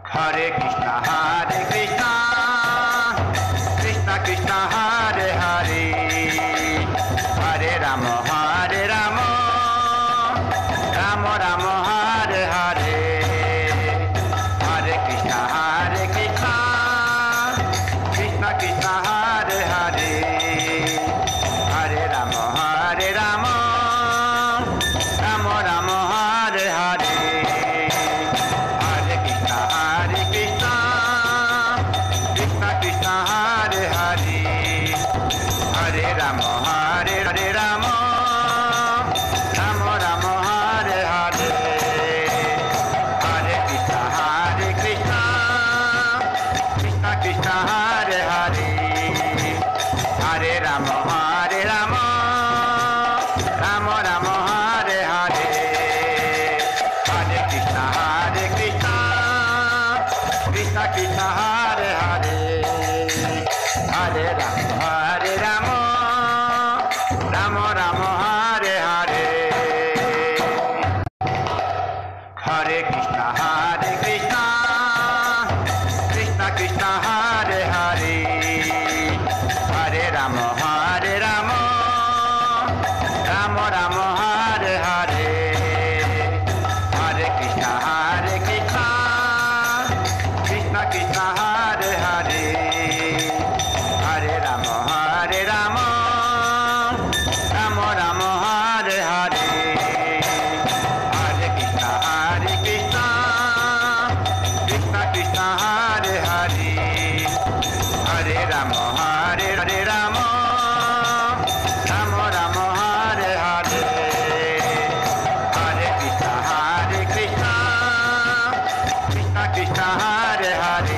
Hare Krishna, Krishna Krishna, Hare Hare, Hare Rama, Rama Rama, Hare Hare, Hare Krishna, Krishna Krishna, Hare Hare, Hare Rama, Rama Rama, Hare Hare. Hare Rama, Hare Rama, Rama Rama, Hare Hare, Hare Krishna, Krishna Krishna, Hare Hare, Hare Rama, Rama Rama, Hare Hare, Hare Krishna, Krishna Krishna, Hare Hare, Hare Rama, Rama Rama, Hare Hare, Hare Krishna, Krishna Krishna, Hare Hare, Hare Rama, Rama Rama, Hare Hare, Hare Krishna, Krishna Krishna, Hare Hare, Hare Rama, Rama Rama, Hare Hare, Hare Krishna, Krishna Krishna, Hare Hare, Hare Rama, Rama Rama, Hare Hare, Hare Krishna, Krishna Krishna, Hare Hare,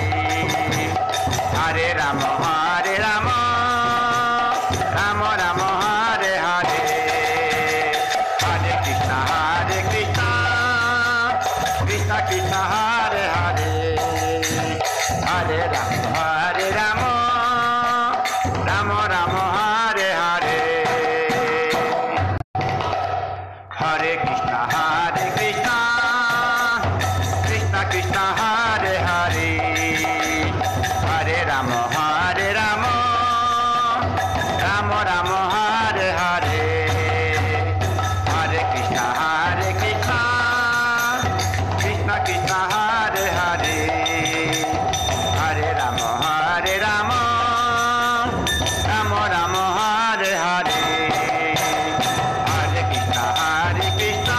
Hare Rama, Rama Rama, Hare Hare, Hare Krishna, Krishna Krishna, Hare Hare, Hare Rama, Rama Rama, Hare Hare, Hare Krishna, Krishna Krishna, Hare Hare, Hare Rama, Rama Rama, Hare Hare, Hare Krishna, Krishna Krishna, Hare Hare, Hare Rama, Rama Rama, Hare Hare, Hare Krishna,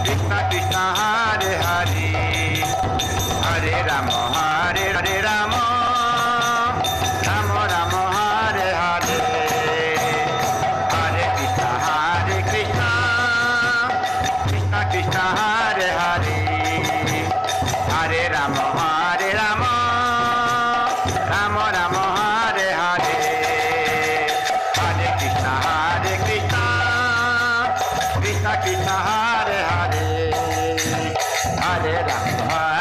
Krishna Krishna, Hare Hare, Hare Rama, Rama Rama, Hare Hare, Hare Krishna, Krishna Krishna, Hare Hare, Hare Rama, Rama Rama, Hare Hare, Hare Krishna, Krishna Krishna, Hare Hare, Hare Rama,